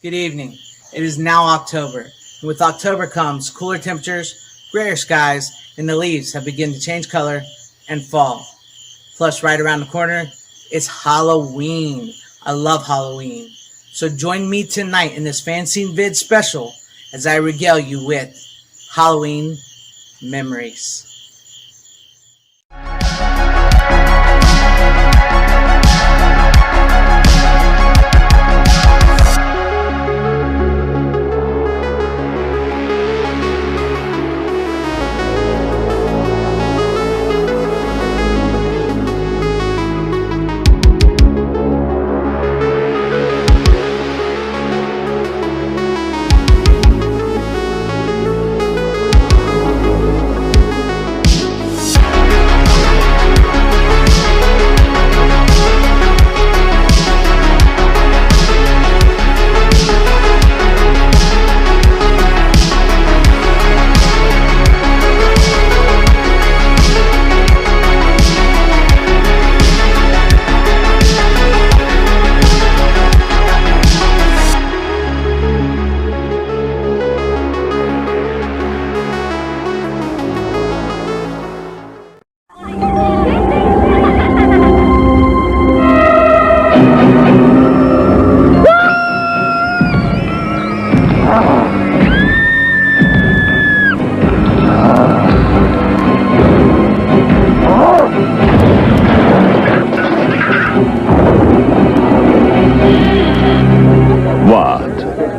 Good evening. It is now October, and with October comes cooler temperatures, grayer skies, and the leaves have begun to change color and fall. Plus, right around the corner, it's Halloween. I love Halloween. So join me tonight in this FanZcene Vids special as I regale you with Halloween memories.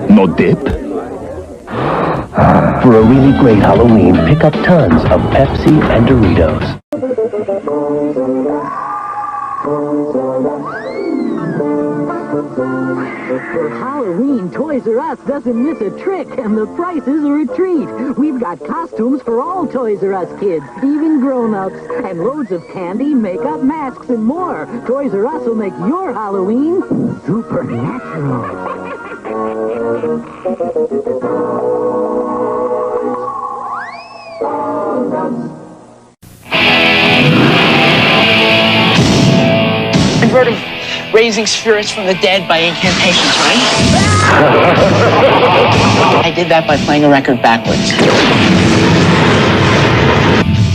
No dip? For a really great Halloween, pick up tons of Pepsi and Doritos. For Halloween, Toys R Us doesn't miss a trick, and the prices are a treat. We've got costumes for all Toys R Us kids, even grown-ups, and loads of candy, makeup, masks, and more. Toys R Us will make your Halloween supernatural. I've heard of raising spirits from the dead by incantations, right? I did that by playing a record backwards.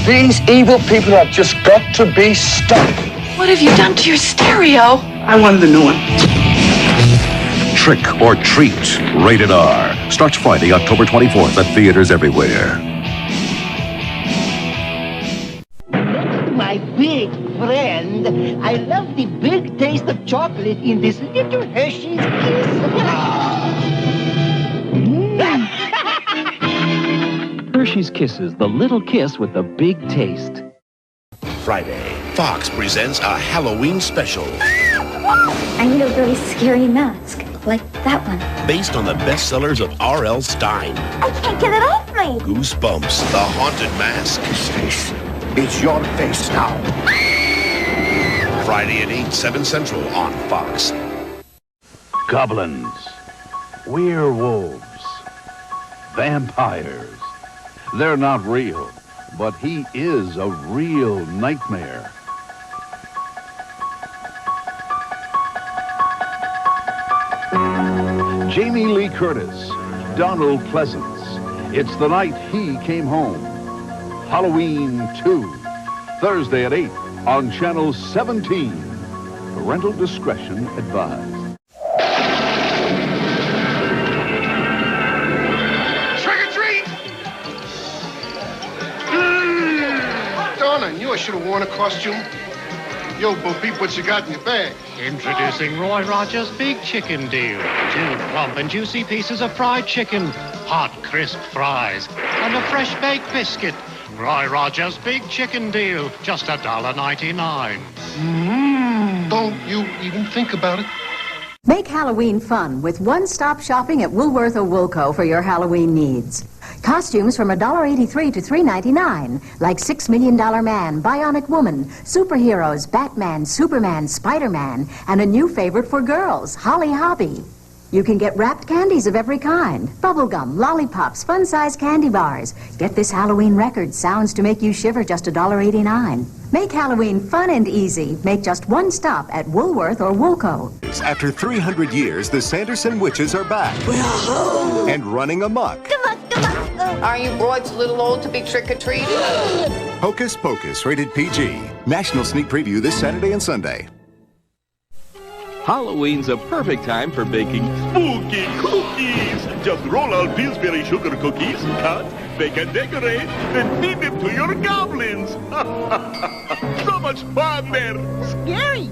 These evil people have just got to be stopped. What have you done to your stereo? I wanted the new one. Trick or Treat, rated R. Starts Friday, October 24th at theaters everywhere. My big friend, I love the big taste of chocolate in this little Hershey's Kiss. Hershey's Kisses, the little kiss with the big taste. Friday, Fox presents a Halloween special. I need a really scary mask, like that one. Based on the bestsellers of R.L. Stine. I can't get it off me. Goosebumps, the haunted mask. This face is your face now. Friday at 8, 7 Central on Fox. Goblins, werewolves, vampires. They're not real, but he is a real nightmare. Jamie Lee Curtis, Donald Pleasance. It's the night he came home. Halloween 2, Thursday at 8 on Channel 17. Parental discretion advised. Trick or treat! Darn, I knew I should have worn a costume. Yo, Bo Peep, what you got in your bag? Introducing Roy Rogers' Big Chicken Deal. 2 plump and juicy pieces of fried chicken, hot, crisp fries, and a fresh baked biscuit. Roy Rogers' Big Chicken Deal, just $1.99. Don't you even think about it. Make Halloween fun with one-stop shopping at Woolworth or Woolco for your Halloween needs. Costumes from $1.83 to $3.99, like $6 Million Man, Bionic Woman, superheroes, Batman, Superman, Spider-Man, and a new favorite for girls, Holly Hobby. You can get wrapped candies of every kind, bubblegum, lollipops, fun-sized candy bars. Get this Halloween record, Sounds to Make You Shiver, just $1.89. Make Halloween fun and easy. Make just one stop at Woolworth or Woolco. After 300 years, the Sanderson witches are back. We're home. And running amok. Are you boys a little old to be trick-or-treating? Hocus Pocus, rated PG. National sneak preview this Saturday and Sunday. Halloween's a perfect time for baking spooky cookies. Just roll out Pillsbury sugar cookies, cut, bake and decorate, then feed them to your goblins. So much fun there. Scary.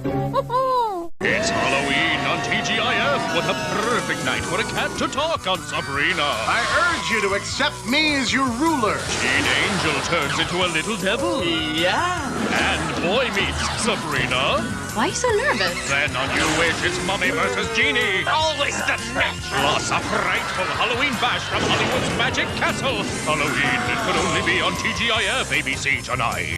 It's Halloween on TGIF. What a perfect night for a cat to talk on Sabrina. I urge you to accept me as your ruler. Teen Angel turns into a little devil. Yeah. And boy meets Sabrina. Why are you so nervous? Then on your wish, it's Mummy versus Genie. Always the best. Plus a frightful Halloween bash from Hollywood's Magic Castle. Halloween, it could only be on TGIF ABC tonight.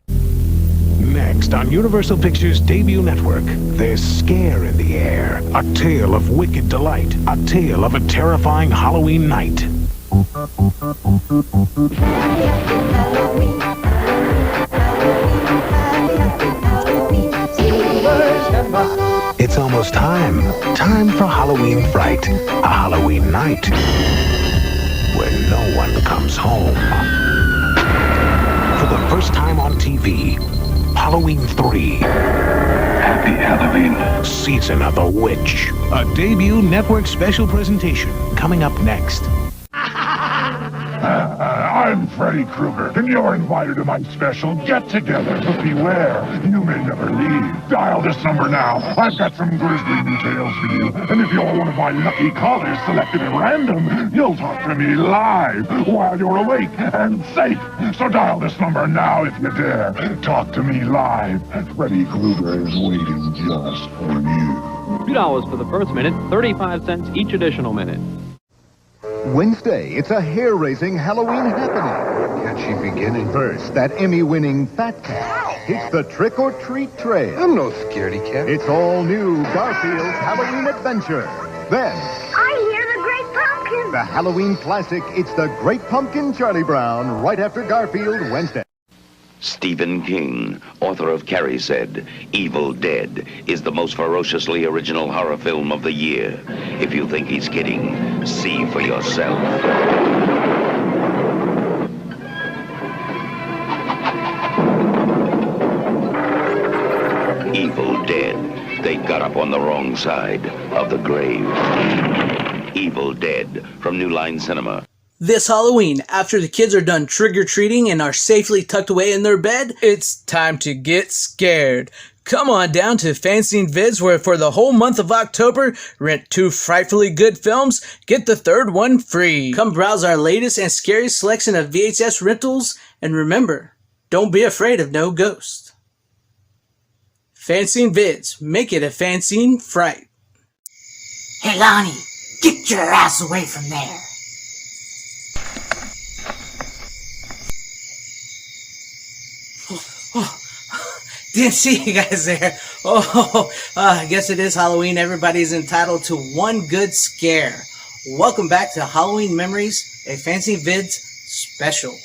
Next on Universal Pictures' debut network, there's scare in the air. A tale of wicked delight. A tale of a terrifying Halloween night. It's almost time. Time for Halloween Fright. A Halloween night where no one comes home. For the first time on TV, Halloween 3. Happy Halloween. Season of the Witch. A debut network special presentation coming up next. I'm Freddy Krueger, and you're invited to my special get-together. But beware, you may never leave. Dial this number now. I've got some grisly new tales for you. And if you're one of my lucky callers selected at random, you'll talk to me live while you're awake and safe. So dial this number now if you dare. Talk to me live. Freddy Krueger is waiting just for you. $2 for the first minute, 35 cents each additional minute. Wednesday, it's a hair-raising Halloween happening. Can she begin in first? That Emmy-winning Fat Cat. It's the trick-or-treat trail. I'm no scaredy cat. It's all new Garfield's Halloween Adventure. Then, I hear the Great Pumpkin. the Halloween classic, It's the Great Pumpkin, Charlie Brown, right after Garfield, Wednesday. Stephen King, author of Carrie, said, Evil Dead is the most ferociously original horror film of the year. If you think he's kidding, see for yourself. Evil Dead. They got up on the wrong side of the grave. Evil Dead from New Line Cinema. This Halloween, after the kids are done trick-or-treating and are safely tucked away in their bed, it's time to get scared. Come on down to FanZcene Vids, where for the whole month of October, rent 2 frightfully good films, get the third one free. Come browse our latest and scariest selection of VHS rentals, and remember, don't be afraid of no ghost. FanZcene Vids, make it a FanZcene Fright. Hey, Lonnie, get your ass away from there. Didn't see you guys there. I guess it is Halloween. Everybody's entitled to one good scare. Welcome back to Halloween Memories, a FanZcene Vids special.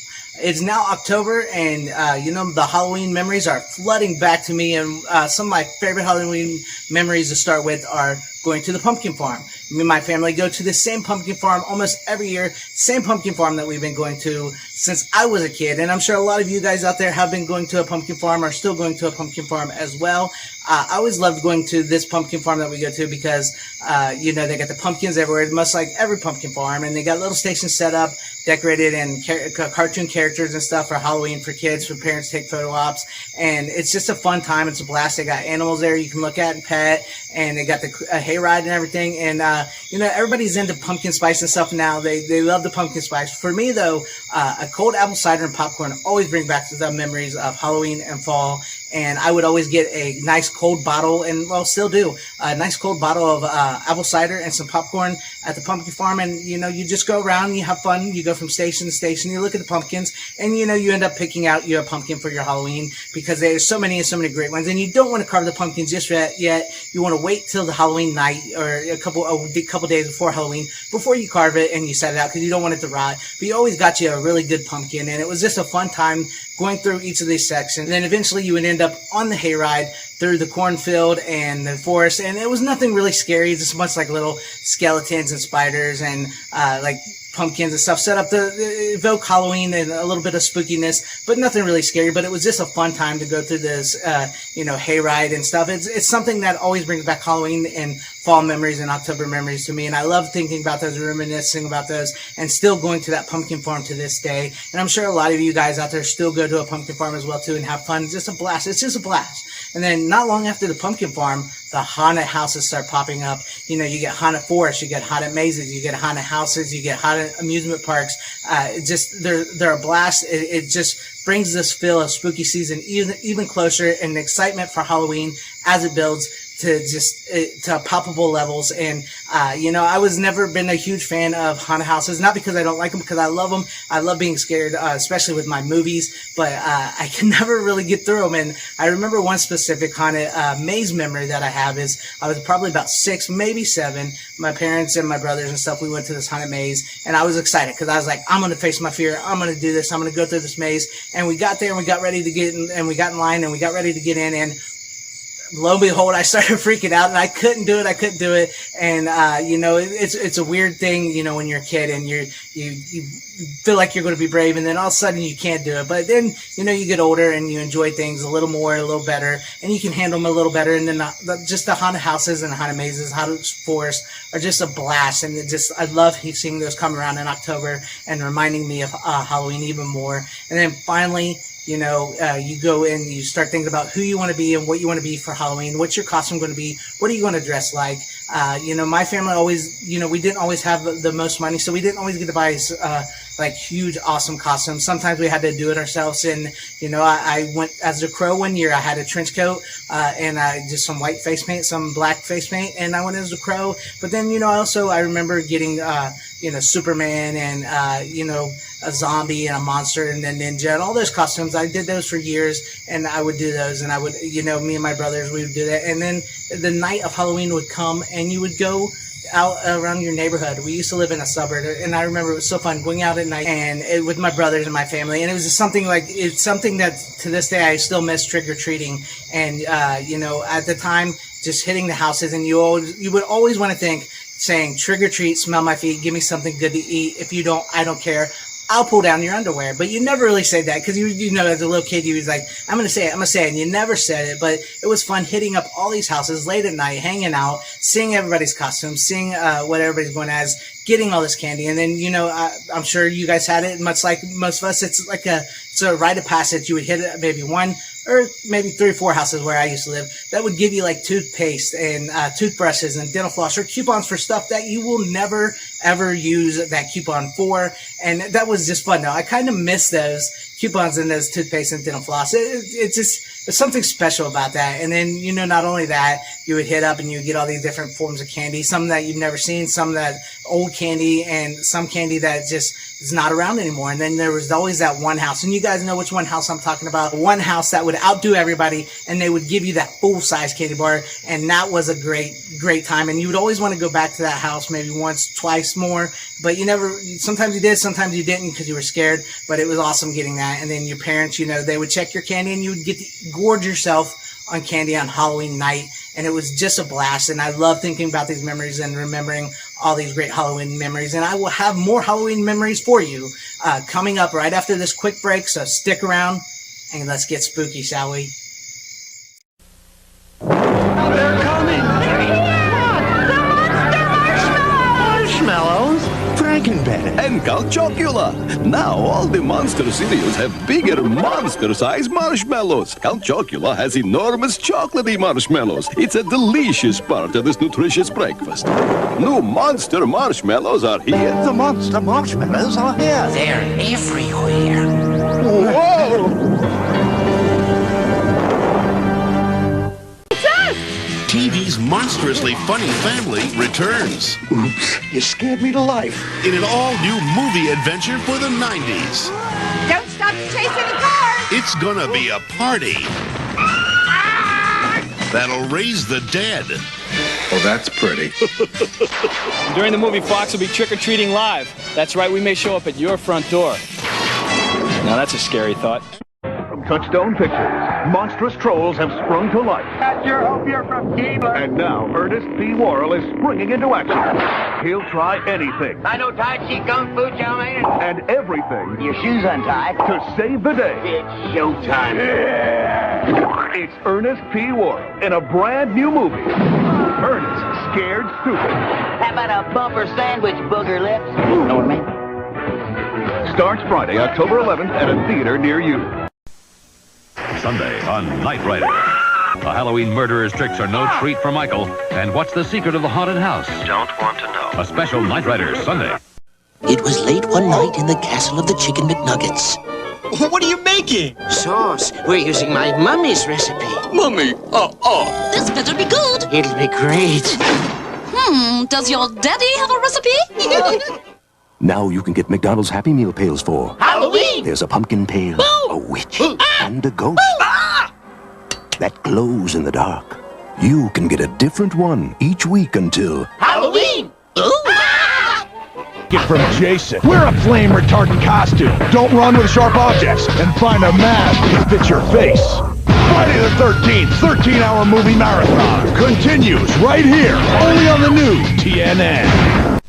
It's now October, and the Halloween memories are flooding back to me, and some of my favorite Halloween memories to start with are going to the pumpkin farm. Me and my family go to the same pumpkin farm almost every year, same pumpkin farm that we've been going to since I was a kid, and I'm sure a lot of you guys out there have been going to a pumpkin farm, are still going to a pumpkin farm as well. I always loved going to this pumpkin farm that we go to because, they got the pumpkins everywhere, much like every pumpkin farm, and they got little stations set up, decorated, and cartoon characters and stuff for Halloween for kids, for parents to take photo ops, and it's just a fun time. It's a blast. They got animals there you can look at and pet, and they got the hayride and everything, and everybody's into pumpkin spice and stuff now. They love the pumpkin spice. For me though, a cold apple cider and popcorn always bring back the memories of Halloween and fall. And I would always get a nice cold bottle, and still do, a nice cold bottle of apple cider and some popcorn at the pumpkin farm. And you just go around, you have fun, you go from station to station, you look at the pumpkins, and you end up picking out your pumpkin for your Halloween, because there's so many great ones. And you don't want to carve the pumpkins just yet. You want to wait till the Halloween night, or a couple days before Halloween, before you carve it and you set it out, because you don't want it to rot. But you always got you a really good pumpkin, and it was just a fun time going through each of these sections. And then eventually you would end up on the hayride through the cornfield and the forest, and it was nothing really scary. Just a bunch like little skeletons and spiders and like pumpkins and stuff set up to evoke Halloween and a little bit of spookiness, but nothing really scary. But it was just a fun time to go through this, hayride and stuff. It's something that always brings back Halloween and fall memories and October memories to me, and I love thinking about those, reminiscing about those, and still going to that pumpkin farm to this day. And I'm sure a lot of you guys out there still go to a pumpkin farm as well too and have fun. It's just a blast. It's just a blast. And then not long after the pumpkin farm, the haunted houses start popping up. You get haunted forests, you get haunted mazes, you get haunted houses, you get haunted amusement parks. They're a blast. It just brings this feel of spooky season even closer, and the excitement for Halloween as it builds to palpable levels. And I was never been a huge fan of haunted houses, not because I don't like them, because I love them. I love being scared, especially with my movies, but I can never really get through them. And I remember one specific haunted maze memory that I have is I was probably about 6, maybe 7. My parents and my brothers and stuff, we went to this haunted maze, and I was excited because I was like, I'm going to face my fear. I'm going to do this. I'm going to go through this maze. And we got there and we got ready to get in, and we got in line and we got ready to get in, and lo and behold, I started freaking out, and I couldn't do it. And, it's a weird thing, when you're a kid and you feel like you're going to be brave, and then all of a sudden you can't do it. But then, you get older and you enjoy things a little more, a little better, and you can handle them a little better. And then just the haunted houses and haunted mazes, haunted forests are just a blast. And I love seeing those come around in October and reminding me of Halloween even more. And then finally, you go in, you start thinking about who you want to be and what you want to be for Halloween. What's your costume going to be? What are you going to dress like? My family always, we didn't always have the most money, so we didn't always get to buy like huge, awesome costumes. Sometimes we had to do it ourselves. And, I went as a Crow one year. I had a trench coat and just some white face paint, some black face paint, and I went as a Crow. But then, I remember getting, Superman and, a zombie and a monster and then ninja and all those costumes. I did those for years, and I would do those, and I would, me and my brothers, we would do that. And then the night of Halloween would come, and you would go out around your neighborhood. We used to live in a suburb, and I remember it was so fun going out at night and with my brothers and my family. And it was just something that to this day I still miss, trick-or-treating. And at the time, just hitting the houses, and you would always want to think, saying, trick or treat, smell my feet, give me something good to eat. If you don't, I don't care. I'll pull down your underwear. But you never really say that, because as a little kid, you was like, I'm going to say it, and you never said it. But it was fun hitting up all these houses late at night, hanging out, seeing everybody's costumes, seeing what everybody's going as, getting all this candy. And then, I'm sure you guys had it, much like most of us. It's a rite of passage. You would hit it maybe 1 or maybe 3 or 4 houses where I used to live that would give you like toothpaste and toothbrushes and dental floss or coupons for stuff that you will never ever use that coupon for. And that was just fun. Now I kind of miss those coupons and those toothpaste and dental floss. There's something special about that. And then, not only that, you would hit up and you would get all these different forms of candy, some that you've never seen, some that old candy, and some candy that just is not around anymore. And then there was always that one house, and you guys know which one house I'm talking about. One house that would outdo everybody, and they would give you that full-size candy bar, and that was a great time. And you would always want to go back to that house maybe once, twice more, but sometimes you did, sometimes you didn't because you were scared, but it was awesome getting that. And then your parents, they would check your candy, and you would get to gorge yourself on candy on Halloween night, and it was just a blast. And I love thinking about these memories and remembering all these great Halloween memories. And I will have more Halloween memories for you coming up right after this quick break, so stick around and let's get spooky, shall we? They're coming! Marshmallows, Frankenbed, and Count Chocula. Now all the monster cereals have bigger monster-sized marshmallows. Count Chocula has enormous chocolatey marshmallows. It's a delicious part of this nutritious breakfast. New monster marshmallows are here. The monster marshmallows are here. They're everywhere. Whoa! TV's monstrously funny family returns. Oops, you scared me to life. In an all-new movie adventure for the 90s. Don't stop to chase any cars. It's gonna be a party that'll raise the dead. Oh, that's pretty. During the movie, Fox will be trick-or-treating live. That's right, we may show up at your front door. Now that's a scary thought. From Touchstone Pictures, Monstrous trolls have sprung to life. I sure hope you're from Cleveland. And now Ernest P. Worrell is springing into action. He'll try anything. I know Tai Chi Kung Fu, chow mein. And everything. Your shoes untied. To save the day. It's showtime. Yeah. It's Ernest P. Worrell in a brand new movie. Ernest Scared Stupid. How about a bumper sandwich, booger lips? Know what I mean? Starts Friday, October 11th at a theater near you. Sunday on Knight Rider. The Halloween murderer's tricks are no treat for Michael. And what's the secret of the haunted house? Don't want to know. A special Knight Rider Sunday. It was late one night in the castle of the Chicken McNuggets. What are you making? Sauce. We're using my mummy's recipe. Mummy, This better be good. It'll be great. Does your daddy have a recipe? Now you can get McDonald's Happy Meal pails for Halloween! There's a pumpkin pail, a witch, and a ghost that glows in the dark. You can get a different one each week until Halloween! Get from Jason. Wear a flame retardant costume. Don't run with sharp objects. And find a mask that fits your face. Friday the 13th, 13-hour movie marathon continues right here, only on the new TNN.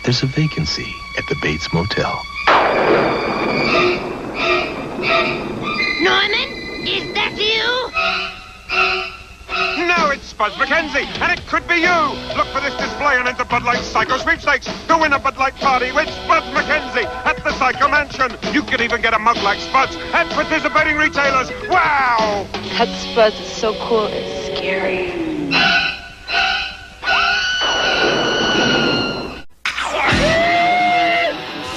there's a vacancy at the Bates Motel. Norman, is that you? No, it's Buzz McKenzie, and it could be you. Look for this display and enter Bud Light Psycho Sweepstakes to win a Bud Light party with Buzz McKenzie at the Psycho Mansion. You can even get a mug like Spud's at participating retailers. Wow! That Spud is so cool, it's scary.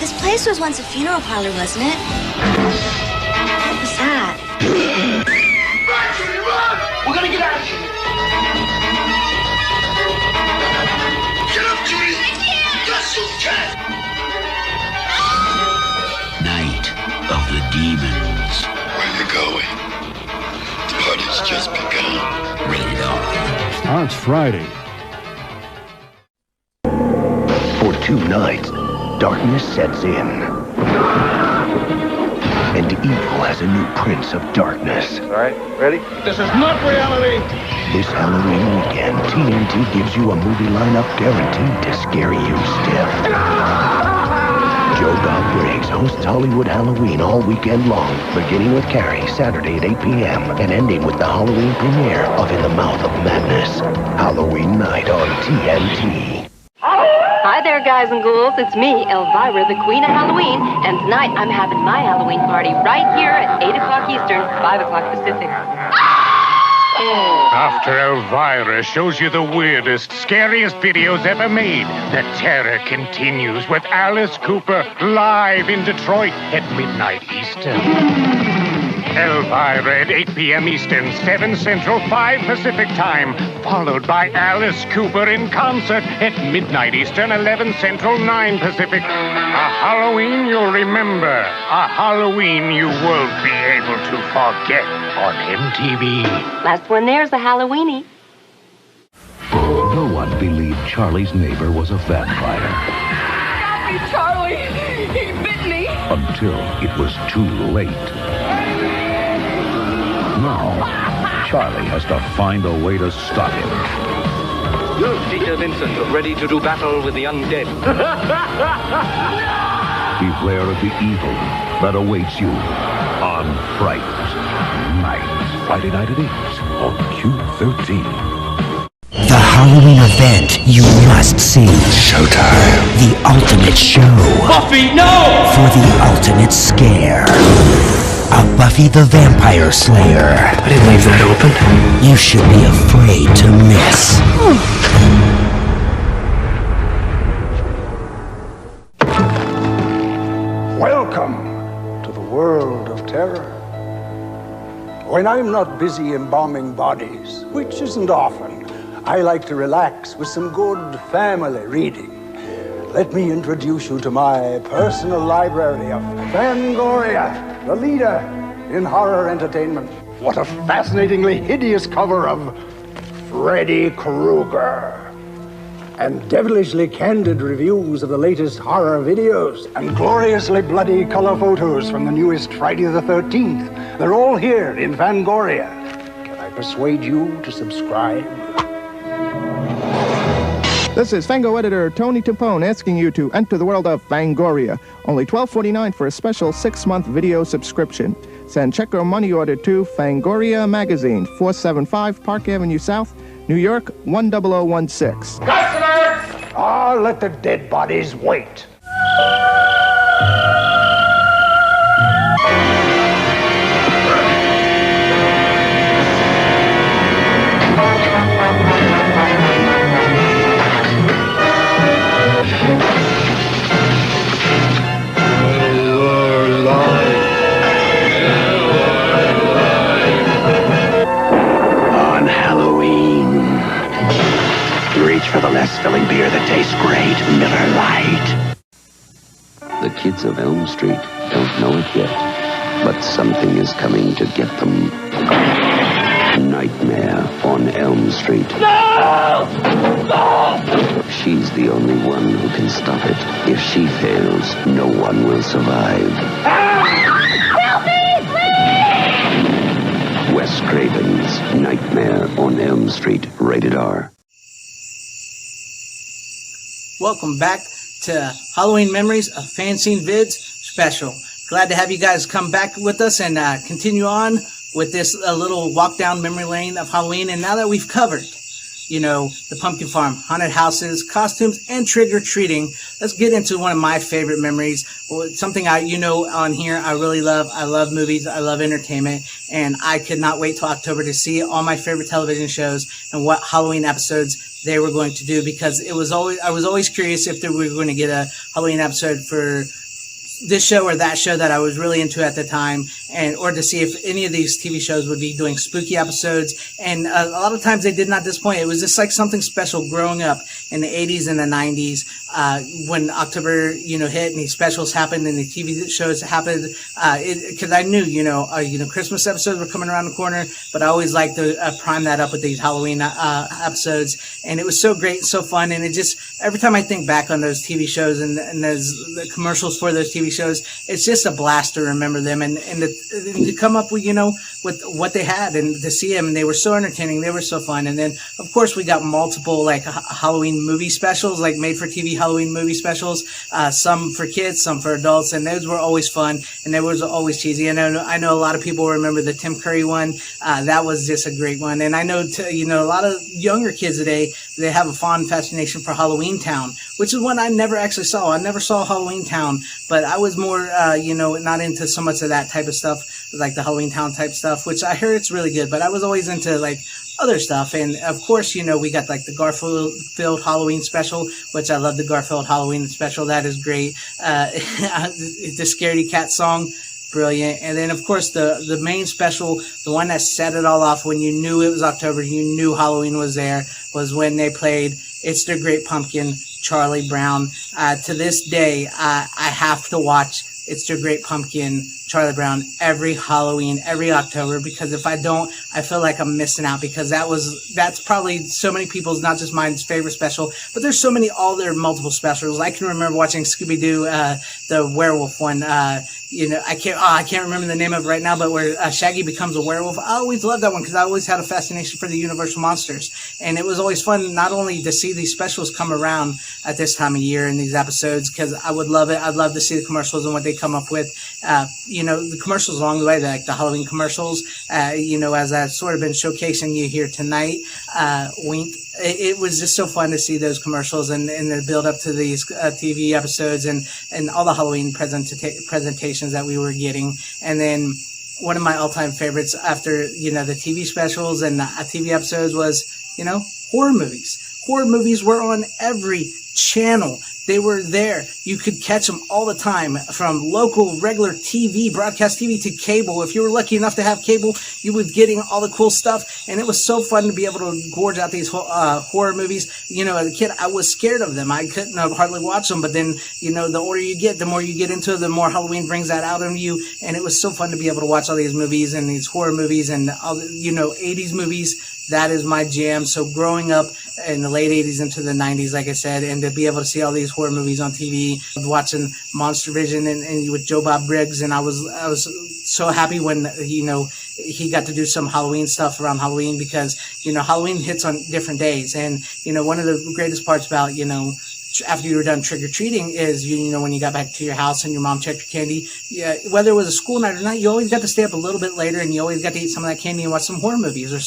This place was once a funeral parlor, wasn't it? What was that? We're gonna get out of here. Get up, Judy! Yes, you can! Night of the Demons. Where you going? The party's just begun. Rated R. Starts Friday. For 2 nights, darkness sets in. And evil has a new prince of darkness. All right, ready? This is not reality! This Halloween weekend, TNT gives you a movie lineup guaranteed to scare you stiff. Joe Bob Briggs hosts Hollywood Halloween all weekend long, beginning with Carrie, Saturday at 8 p.m., and ending with the Halloween premiere of In the Mouth of Madness, Halloween night on TNT. Hi there, guys and ghouls. It's me, Elvira, the Queen of Halloween, and tonight I'm having my Halloween party right here at 8 o'clock Eastern, 5 o'clock Pacific. After Elvira shows you the weirdest, scariest videos ever made, the terror continues with Alice Cooper live in Detroit at midnight Eastern. Elvira at 8 p.m. Eastern, 7 Central, 5 Pacific time, followed by Alice Cooper in concert at midnight Eastern, 11 Central, 9 Pacific. A Halloween you'll remember, a Halloween you won't be able to forget on MTV. Last one there's a Halloweenie. No one believed Charlie's neighbor was a vampire. Stop me, Charlie! He bit me! Until it was too late. Now, Charlie has to find a way to stop him. You're Peter Vincent, ready to do battle with the undead. Beware of the evil that awaits you on Fright Night. Friday night at 8 on Q13. The Halloween event you must see. Showtime. The ultimate show. Buffy, no! For the ultimate scare. A Buffy the Vampire Slayer. I didn't leave that open. You should be afraid to miss. Welcome to the world of terror. When I'm not busy embalming bodies, which isn't often, I like to relax with some good family reading. Let me introduce you to my personal library of Fangoria, the leader in horror entertainment. What a fascinatingly hideous cover of Freddy Krueger. And devilishly candid reviews of the latest horror videos. And gloriously bloody color photos from the newest Friday the 13th. They're all here in Fangoria. Can I persuade you to subscribe? This is Fango editor Tony Tampone asking you to enter the world of Fangoria. Only $12.49 for a special 6-month video subscription. Send check or money order to Fangoria Magazine, 475 Park Avenue South, New York, 10016. Customers! Ah, let the dead bodies wait. On Halloween, reach for the less filling beer that tastes great, Miller Lite. The kids of Elm Street don't know it yet, but something is coming to get them. Nightmare on Elm Street. No! No! She's the only one who can stop it. If she fails, no one will survive. Help me, please! Wes Craven's Nightmare on Elm Street, rated R. Welcome back to Halloween Memories, a FanZcene Vids special. Glad to have you guys come back with us and continue on with this little walk down memory lane of Halloween. And now that we've covered, you know, the pumpkin farm, haunted houses, costumes, and trick-or-treating, let's get into one of my favorite memories. Well, it's something on here I really love. I love movies. I love entertainment. And I could not wait till October to see all my favorite television shows and what Halloween episodes they were going to do, because I was always curious if we were going to get a Halloween episode for this show or that show that I was really into at the time, or to see if any of these TV shows would be doing spooky episodes. And a lot of times they did not disappoint. It was just like something special growing up in the 80s and the 90s when October, hit and these specials happened and the TV shows happened. Because I knew, Christmas episodes were coming around the corner, but I always liked to prime that up with these Halloween episodes. And it was so great and so fun. And it just, every time I think back on those TV shows and the commercials for those TV shows, it's just a blast to remember them and to come up with, with what they had and to see them. And they were so entertaining. They were so fun. And then, of course, we got multiple like Halloween movie specials, like made for TV Halloween movie specials, some for kids, some for adults. And those were always fun. And they was always cheesy. And I know a lot of people remember the Tim Curry one. That was just a great one. And I know, a lot of younger kids today, they have a fond fascination for Halloween Town, which is one I never actually saw. I never saw Halloween Town, but I was more, not into so much of that type of stuff, like the Halloween Town type stuff, which I heard it's really good, but I was always into like other stuff. And of course, we got like the Garfield Halloween special, which I love the Garfield Halloween special. That is great. The Scaredy Cat song, brilliant. And then of course the main special, the one that set it all off when you knew it was October, you knew Halloween was there, was when they played It's the Great Pumpkin, Charlie Brown. To this day, I have to watch It's the Great Pumpkin, Charlie Brown every Halloween, every October, because if I don't, I feel like I'm missing out, because that's probably so many people's, not just mine's, favorite special, but there's so many, all their multiple specials. I can remember watching Scooby-Doo, the werewolf one, I can't remember the name of it right now, but where Shaggy becomes a werewolf. I always loved that one because I always had a fascination for the Universal monsters. And it was always fun not only to see these specials come around at this time of year in these episodes, because I would love it. I'd love to see the commercials and what they come up with. The commercials along the way, like the Halloween commercials, as I've sort of been showcasing you here tonight, wink. It was just so fun to see those commercials and the build up to these TV episodes and all the Halloween presentations that we were getting. And then one of my all-time favorites after, the TV specials and the TV episodes was, horror movies. Horror movies were on every channel. They were there. You could catch them all the time, from local, regular TV, broadcast TV, to cable. If you were lucky enough to have cable, you were getting all the cool stuff. And it was so fun to be able to gorge out these horror movies. As a kid, I was scared of them. I couldn't hardly watch them. But then, the older you get, the more you get into it, the more Halloween brings that out of you. And it was so fun to be able to watch all these movies and these horror movies and all, 80s movies. That is my jam. So growing up in the late 80s into the 90s, like I said, and to be able to see all these horror movies on TV, watching Monster Vision and with Joe Bob Briggs, and I was so happy when, he got to do some Halloween stuff around Halloween because, Halloween hits on different days. And, one of the greatest parts about, after you were done trick-or-treating is, when you got back to your house and your mom checked your candy, whether it was a school night or not, you always got to stay up a little bit later and you always got to eat some of that candy and watch some horror movies or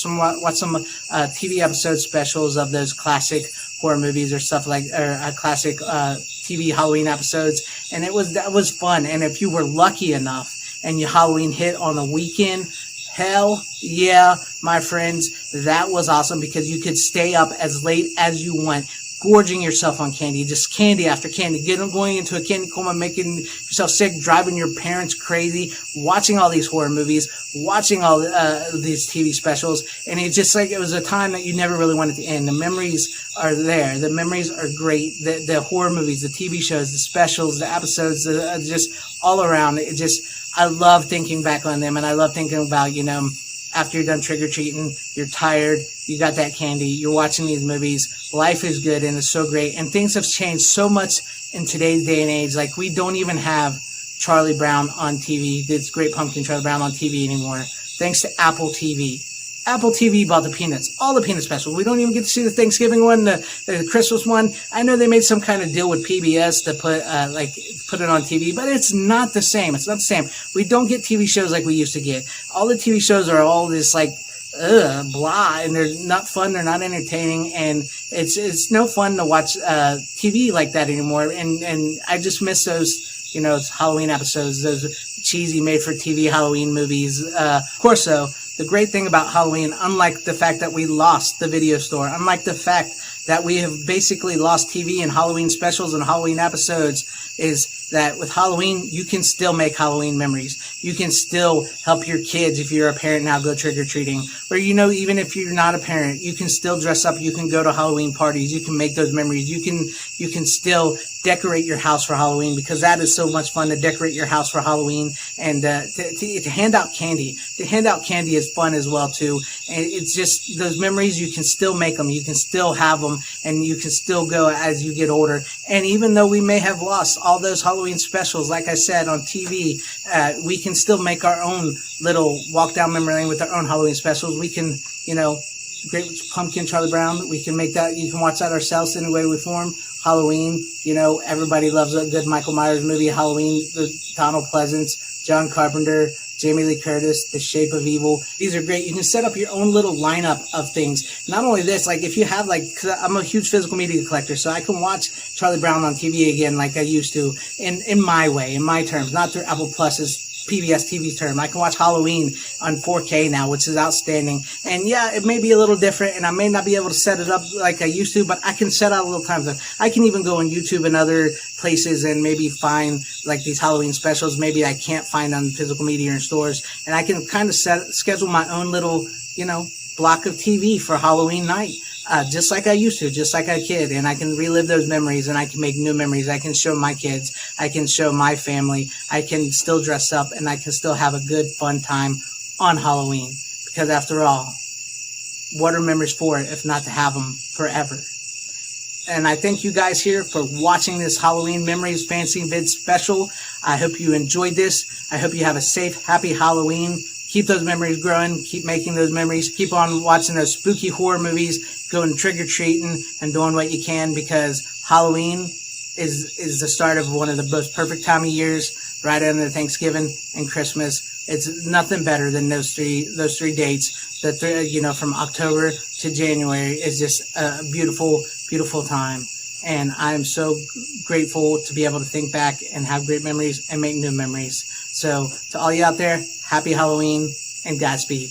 watch some TV episode specials of those classic horror movies or stuff or classic TV Halloween episodes. And that was fun. And if you were lucky enough and your Halloween hit on the weekend, hell yeah, my friends, that was awesome because you could stay up as late as you want, gorging yourself on candy, just candy after candy, going into a candy coma, making yourself sick, driving your parents crazy, watching all these horror movies, watching all these TV specials, and it's just like it was a time that you never really wanted to end. The memories are there. The memories are great. The horror movies, the TV shows, the specials, the episodes, just all around. I love thinking back on them, and I love thinking about, after you're done trick-or-treating, you're tired, you got that candy, you're watching these movies, life is good and it's so great. And things have changed so much in today's day and age. Like, we don't even have Charlie Brown on TV, this Great Pumpkin Charlie Brown on TV anymore, thanks to Apple TV. Apple TV bought the Peanuts, all the Peanut specials. We don't even get to see the Thanksgiving one, the Christmas one. I know they made some kind of deal with PBS to put it on TV, but it's not the same. It's not the same. We don't get TV shows like we used to get. All the TV shows are all this blah, and they're not fun. They're not entertaining, and it's no fun to watch TV like that anymore. And I just miss those, Halloween episodes, those cheesy made-for-TV Halloween movies. Of course, though. The great thing about Halloween, unlike the fact that we lost the video store, unlike the fact that we have basically lost TV and Halloween specials and Halloween episodes, is that with Halloween, you can still make Halloween memories. You can still help your kids, if you're a parent now, go trick-or-treating. Or, even if you're not a parent, you can still dress up. You can go to Halloween parties. You can make those memories. You can still decorate your house for Halloween, because that is so much fun to decorate your house for Halloween, and to hand out candy. To hand out candy is fun as well too. And it's just those memories, you can still make them, you can still have them, and you can still go as you get older. And even though we may have lost all those Halloween specials, like I said, on TV, we can still make our own little walk down memory lane with our own Halloween specials. We can, Great Pumpkin Charlie Brown, we can make that, you can watch that ourselves any way we form. Halloween, everybody loves a good Michael Myers movie. Halloween, the Donald Pleasance, John Carpenter, Jamie Lee Curtis, The Shape of Evil. These are great. You can set up your own little lineup of things. Not only this, like if you have cause I'm a huge physical media collector, so I can watch Charlie Brown on TV again like I used to in my way, in my terms, not through Apple Plus's PBS TV term. I can watch Halloween on 4K now, which is outstanding. And yeah, it may be a little different, and I may not be able to set it up like I used to, but I can set out a little time. I can even go on YouTube and other places and maybe find these Halloween specials maybe I can't find on physical media or in stores, and I can kind of schedule my own little, block of TV for Halloween night. Just like I used to, just like a kid, and I can relive those memories, and I can make new memories. I can show my kids, I can show my family, I can still dress up, and I can still have a good, fun time on Halloween. Because after all, what are memories for if not to have them forever? And I thank you guys here for watching this Halloween Memories FanZcene Vids special. I hope you enjoyed this. I hope you have a safe, happy Halloween. Keep those memories growing. Keep making those memories. Keep on watching those spooky horror movies, going trick-or-treating, and doing what you can, because Halloween is the start of one of the most perfect time of years, right under Thanksgiving and Christmas. It's nothing better than those three dates. From October to January is just a beautiful, beautiful time. And I'm so grateful to be able to think back and have great memories and make new memories. So to all you out there, happy Halloween and Godspeed.